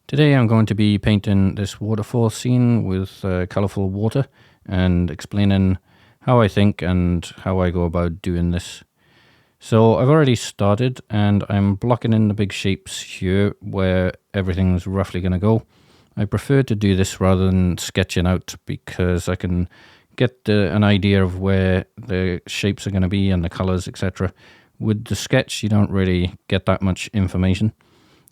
Today I'm going to be painting this waterfall scene with colourful water and explaining how I think and how I go about doing this. So I've already started and I'm blocking in the big shapes here where everything's roughly going to go. I prefer to do this rather than sketching out because I can get an idea of where the shapes are going to be and the colours, etc. With the sketch you don't really get that much information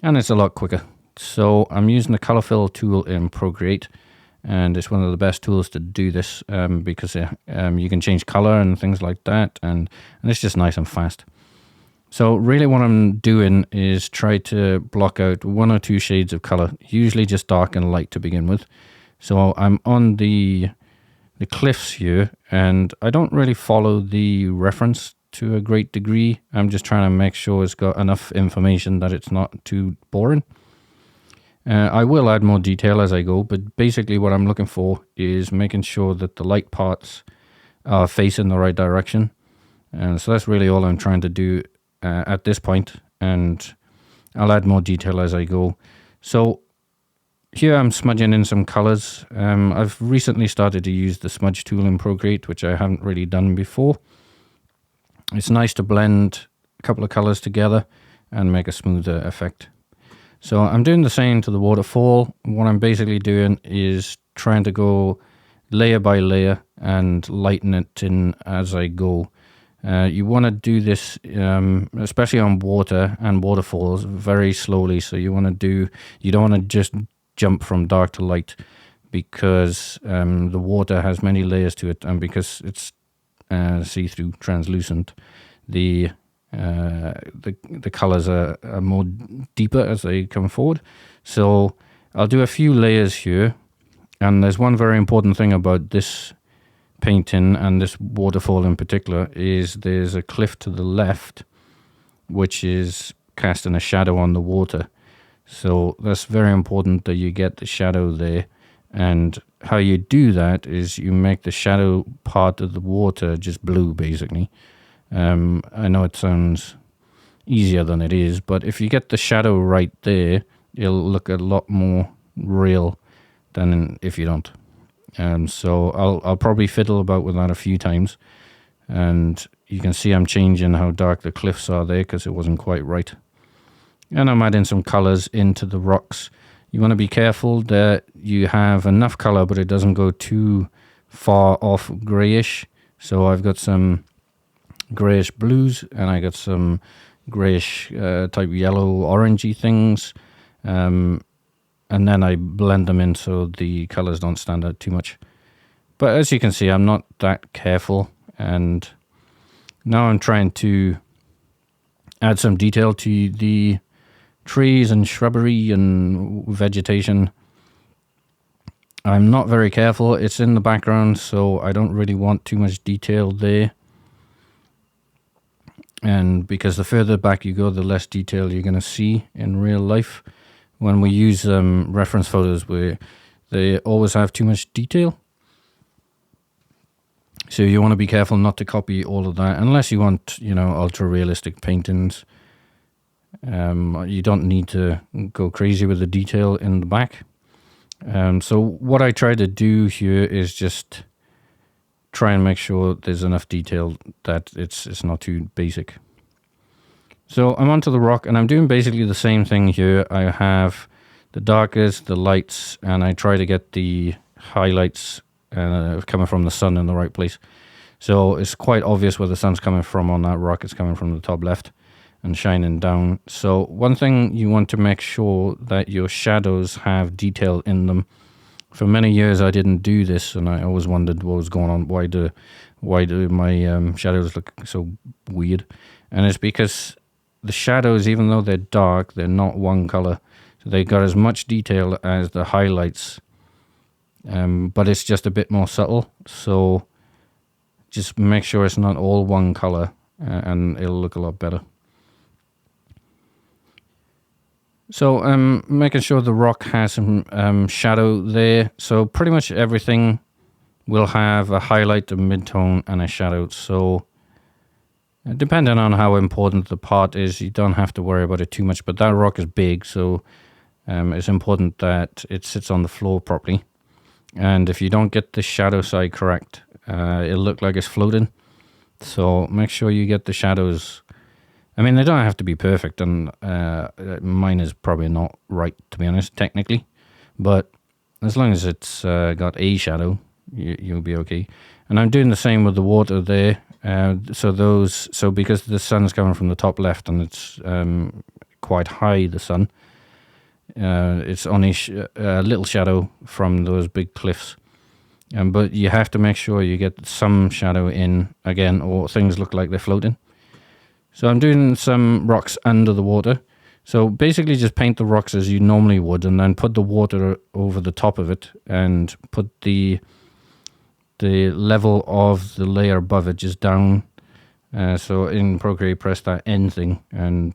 and it's a lot quicker. So I'm using the colourful tool in Procreate, and it's one of the best tools to do this because you can change colour and things like that, and it's just nice and fast. So really what I'm doing is try to block out one or two shades of colour, usually just dark and light to begin with. So I'm on the cliffs here, and I don't really follow the reference to a great degree. I'm just trying to make sure it's got enough information that it's not too boring. I will add more detail as I go, but basically what I'm looking for is making sure that the light parts are facing the right direction. And so that's really all I'm trying to do at this point, and I'll add more detail as I go. So here I'm smudging in some colors. I've recently started to use the smudge tool in Procreate, which I haven't really done before. It's nice to blend a couple of colors together and make a smoother effect. So I'm doing the same to the waterfall. What I'm basically doing is trying to go layer by layer and lighten it in as I go. You want to do this, especially on water and waterfalls, very slowly. So you don't want to just jump from dark to light, because the water has many layers to it, and because it's see-through, translucent, the colors are more deeper as they come forward. So I'll do a few layers here, and there's one very important thing about this painting and this waterfall in particular is there's a cliff to the left which is casting a shadow on the water. So that's very important that you get the shadow there, and how you do that is you make the shadow part of the water just blue, basically. I know it sounds easier than it is, but if you get the shadow right there, it'll look a lot more real than if you don't. So I'll probably fiddle about with that a few times, and you can see I'm changing how dark the cliffs are there because it wasn't quite right. And I'm adding some colors into the rocks. You want to be careful that you have enough color, but it doesn't go too far off grayish. So I've got some grayish blues, and I got some grayish type yellow orangey things, and then I blend them in so the colors don't stand out too much. But as you can see, I'm not that careful, and now I'm trying to add some detail to the trees and shrubbery and vegetation. I'm not very careful. It's in the background, so I don't really want too much detail there. And because the further back you go, the less detail you're going to see in real life. When we use reference photos, they always have too much detail. So you want to be careful not to copy all of that, unless you want, ultra realistic paintings. You don't need to go crazy with the detail in the back. So what I try to do here is just try and make sure there's enough detail that it's not too basic. So I'm onto the rock, and I'm doing basically the same thing here. I have the darkest, the lights, and I try to get the highlights coming from the sun in the right place. So it's quite obvious where the sun's coming from on that rock. It's coming from the top left and shining down. So one thing you want to make sure that your shadows have detail in them. For many years I didn't do this, and I always wondered what was going on. Why do my shadows look so weird? And it's because the shadows, even though they're dark, they're not one color. So they got as much detail as the highlights, but it's just a bit more subtle. So just make sure it's not all one color, and it'll look a lot better. So making sure the rock has some shadow there. So pretty much everything will have a highlight, a midtone, and a shadow. So depending on how important the part is, you don't have to worry about it too much. But that rock is big, so it's important that it sits on the floor properly. And if you don't get the shadow side correct, it'll look like it's floating. So make sure you get the shadows. I mean, they don't have to be perfect, and mine is probably not right, to be honest, technically. But as long as it's got a shadow, you'll be okay. And I'm doing the same with the water there. So because the sun's coming from the top left and it's quite high, the sun, it's only a little shadow from those big cliffs. But you have to make sure you get some shadow in again, or things look like they're floating. So I'm doing some rocks under the water. So basically just paint the rocks as you normally would, and then put the water over the top of it, and put the level of the layer above it just down. So in Procreate, press that N thing and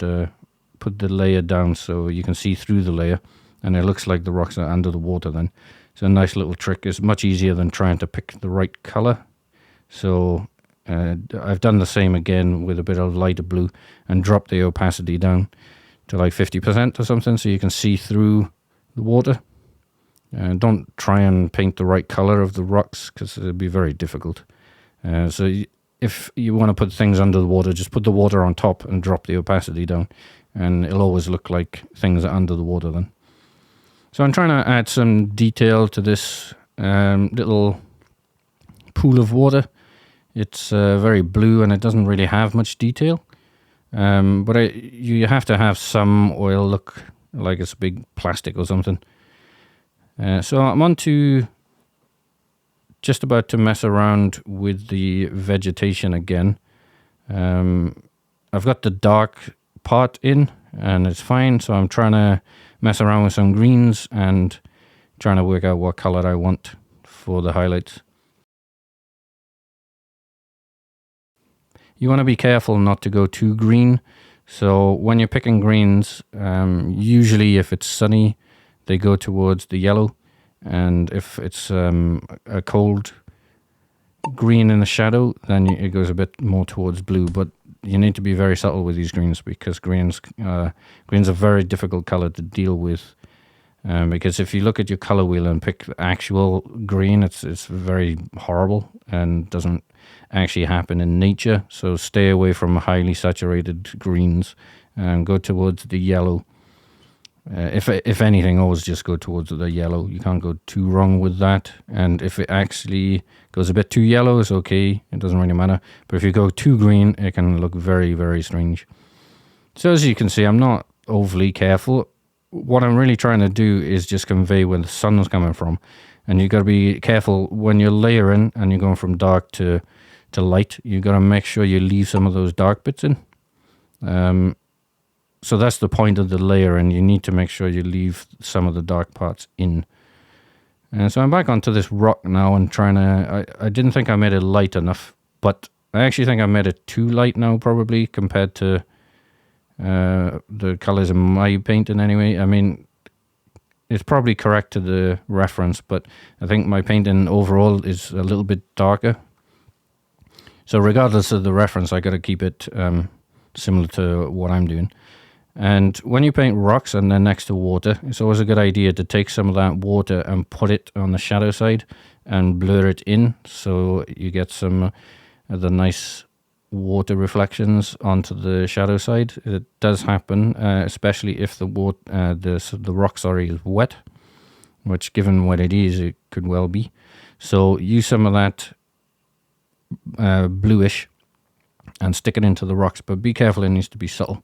put the layer down so you can see through the layer, and it looks like the rocks are under the water then. It's a nice little trick. It's much easier than trying to pick the right color. So I've done the same again with a bit of lighter blue and dropped the opacity down to like 50% or something so you can see through the water. Don't try and paint the right color of the rocks because it'd be very difficult. So if you want to put things under the water, just put the water on top and drop the opacity down, and it'll always look like things are under the water then. So I'm trying to add some detail to this little pool of water. It's very blue and it doesn't really have much detail. But you have to have some oil look like it's big plastic or something. So I'm on to just about to mess around with the vegetation again. I've got the dark part in and it's fine, so I'm trying to mess around with some greens and trying to work out what color I want for the highlights. You want to be careful not to go too green. So when you're picking greens, usually if it's sunny, they go towards the yellow. And if it's a cold green in the shadow, then it goes a bit more towards blue. But you need to be very subtle with these greens, because greens are very difficult color to deal with. Because if you look at your color wheel and pick actual green, it's very horrible and doesn't actually happen in nature. So stay away from highly saturated greens and go towards the yellow. If anything, always just go towards the yellow. You can't go too wrong with that. And if it actually goes a bit too yellow, it's okay. It doesn't really matter. But if you go too green, it can look very, very strange. So as you can see, I'm not overly careful. What I'm really trying to do is just convey where the sun's coming from. And you've got to be careful when you're layering and you're going from dark to light. You've got to make sure you leave some of those dark bits in. So that's the point of the layer, and you need to make sure you leave some of the dark parts in. And so I'm back onto this rock now and trying to... I didn't think I made it light enough, but I actually think I made it too light now, probably, compared to the colors in my painting anyway. I mean, it's probably correct to the reference, but I think my painting overall is a little bit darker. So regardless of the reference, I got to keep it similar to what I'm doing. And when you paint rocks and they're next to water, it's always a good idea to take some of that water and put it on the shadow side and blur it in, so you get some of the nice water reflections onto the shadow side. It does happen, especially if the rock is wet, which, given what it is, it could well be. So use some of that bluish and stick it into the rocks, but be careful, it needs to be subtle.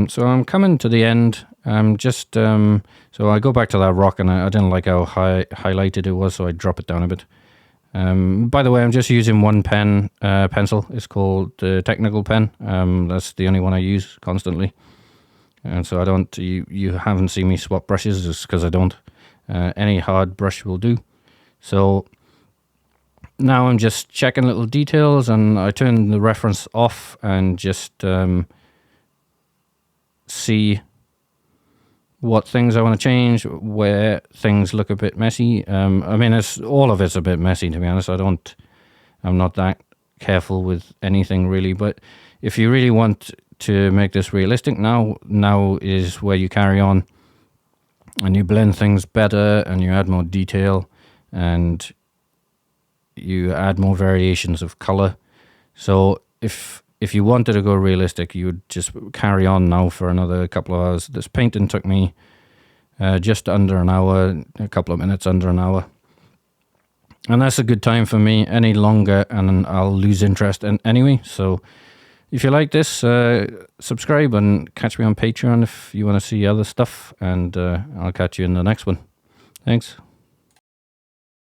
So I'm coming to the end. So I go back to that rock, and I didn't like how highlighted it was, so I drop it down a bit. By the way, I'm just using one pencil. It's called the technical pen. That's the only one I use constantly. And so I don't, you haven't seen me swap brushes just because I don't. Any hard brush will do. So now I'm just checking little details, and I turn the reference off and just see what things I want to change, where things look a bit messy. I mean, all of it's a bit messy, to be honest. I'm not that careful with anything really, but if you really want to make this realistic, now is where you carry on and you blend things better, and you add more detail, and you add more variations of color. So if you wanted to go realistic, you would just carry on now for another couple of hours. This painting took me just under an hour, a couple of minutes under an hour. And that's a good time for me. Any longer and I'll lose interest in anyway. So if you like this, subscribe and catch me on Patreon if you want to see other stuff. And I'll catch you in the next one. Thanks.